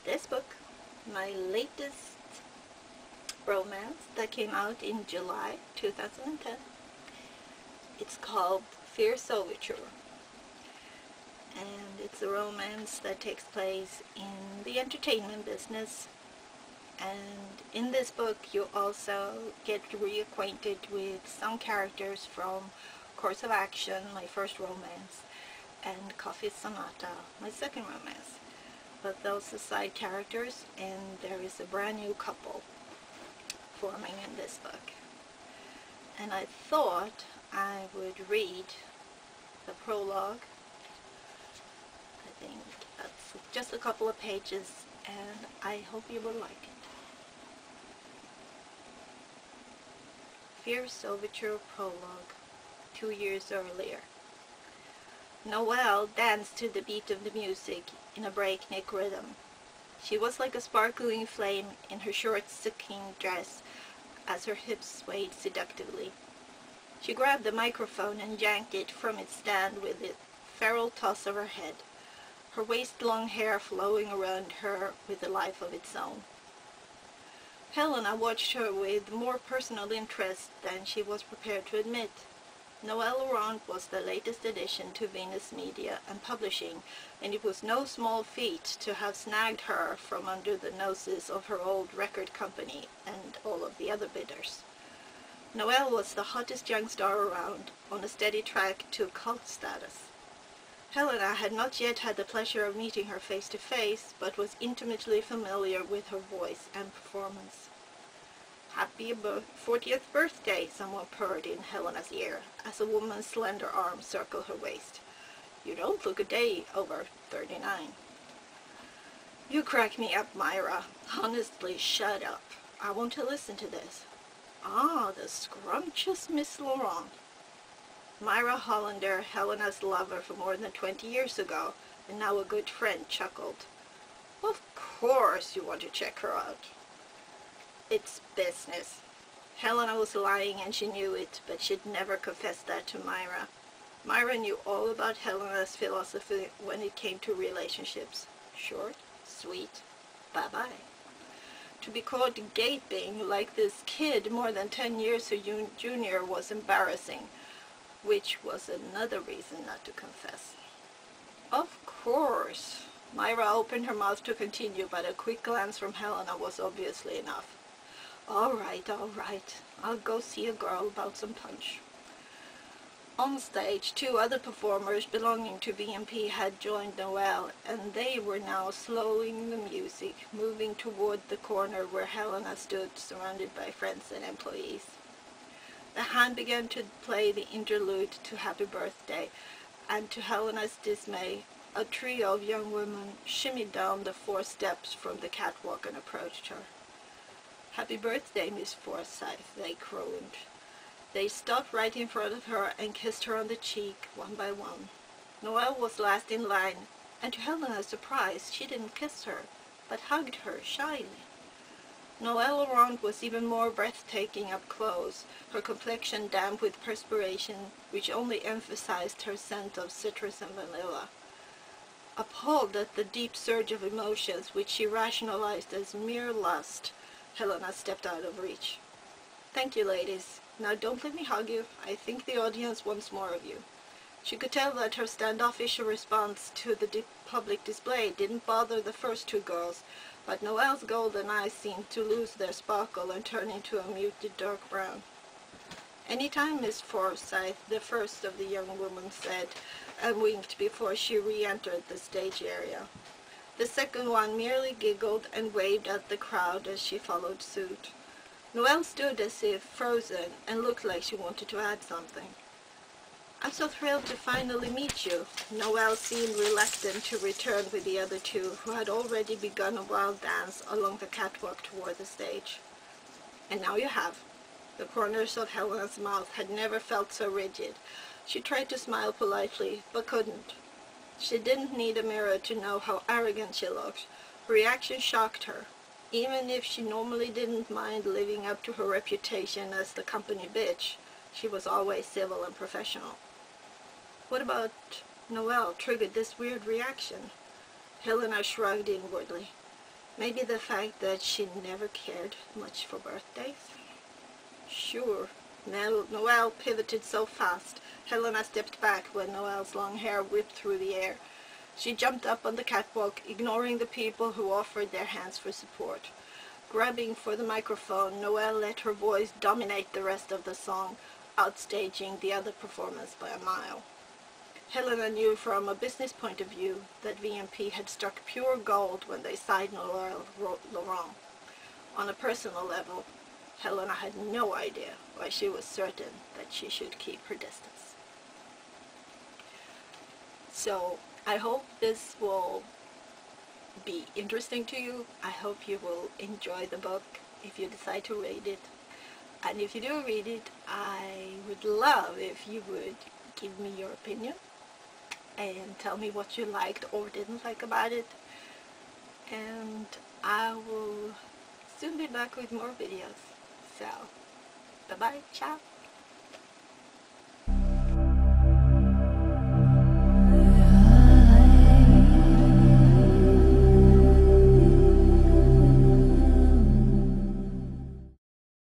this book, my latest romance that came out in July 2010. It's called Fierce Overture, and it's a romance that takes place in the entertainment business. And in this book you also get reacquainted with some characters from Course of Action, my first romance, and Coffee Sonata, my second romance. But those are side characters, and there is a brand new couple forming in this book. And I thought I would read the prologue. I think that's just a couple of pages, and I hope you will like it. Fierce Overture Prologue. 2 years earlier. Noelle danced to the beat of the music in a breakneck rhythm. She was like a sparkling flame in her short silken dress as her hips swayed seductively. She grabbed the microphone and yanked it from its stand with a feral toss of her head, her waist-long hair flowing around her with a life of its own. Helena watched her with more personal interest than she was prepared to admit. Noelle Laurent was the latest addition to Venus Media and Publishing, and it was no small feat to have snagged her from under the noses of her old record company and all of the other bidders. Noelle was the hottest young star around, on a steady track to cult status. Helena had not yet had the pleasure of meeting her face to face, but was intimately familiar with her voice and performance. "Happy 40th birthday," someone purred in Helena's ear, as a woman's slender arm circled her waist. "You don't look a day over 39. "You crack me up, Myra. Honestly, shut up. I want to listen to this." "Ah, the scrumptious Miss Laurent." Myra Hollander, Helena's lover for more than 20 years ago, and now a good friend, chuckled. "Of course you want to check her out." "It's business." Helena was lying and she knew it, but she'd never confessed that to Myra. Myra knew all about Helena's philosophy when it came to relationships. Short, sweet, bye-bye. To be caught gaping like this kid more than 10 years her junior was embarrassing, which was another reason not to confess. "Of course." Myra opened her mouth to continue, but a quick glance from Helena was obviously enough. All right. I'll go see a girl about some punch." On stage, 2 other performers belonging to VMP had joined Noelle, and they were now slowing the music, moving toward the corner where Helena stood, surrounded by friends and employees. The hand began to play the interlude to Happy Birthday, and to Helena's dismay, a trio of young women shimmied down the 4 steps from the catwalk and approached her. "Happy birthday, Miss Forsyth," they crooned. They stopped right in front of her and kissed her on the cheek, one by one. Noelle was last in line, and to Helena's surprise, she didn't kiss her, but hugged her shyly. Noelle Laurent was even more breathtaking up close, her complexion damp with perspiration, which only emphasized her scent of citrus and vanilla. Appalled at the deep surge of emotions which she rationalized as mere lust, Helena stepped out of reach. "Thank you, ladies. Now don't let me hug you. I think the audience wants more of you." She could tell that her standoffish response to the public display didn't bother the first 2 girls, but Noelle's golden eyes seemed to lose their sparkle and turn into a muted dark brown. "Any time, Miss Forsyth," the first of the young women said, and winked before she re-entered the stage area. The second one merely giggled and waved at the crowd as she followed suit. Noelle stood as if frozen and looked like she wanted to add something. "I'm so thrilled to finally meet you." Noelle seemed reluctant to return with the other 2, who had already begun a wild dance along the catwalk toward the stage. "And now you have." The corners of Helena's mouth had never felt so rigid. She tried to smile politely, but couldn't. She didn't need a mirror to know how arrogant she looked. Her reaction shocked her. Even if she normally didn't mind living up to her reputation as the company bitch, she was always civil and professional. "What about Noelle triggered this weird reaction?" Helena shrugged inwardly. Maybe the fact that she never cared much for birthdays? Sure. Noelle pivoted so fast. Helena stepped back when Noelle's long hair whipped through the air. She jumped up on the catwalk, ignoring the people who offered their hands for support. Grabbing for the microphone, Noelle let her voice dominate the rest of the song, outstaging the other performers by a mile. Helena knew from a business point of view that VMP had struck pure gold when they signed Noelle Laurent. On a personal level, Helena had no idea why she was certain that she should keep her distance. So, I hope this will be interesting to you. I hope you will enjoy the book if you decide to read it. And if you do read it, I would love if you would give me your opinion and tell me what you liked or didn't like about it. And I will soon be back with more videos. So, bye bye, ciao.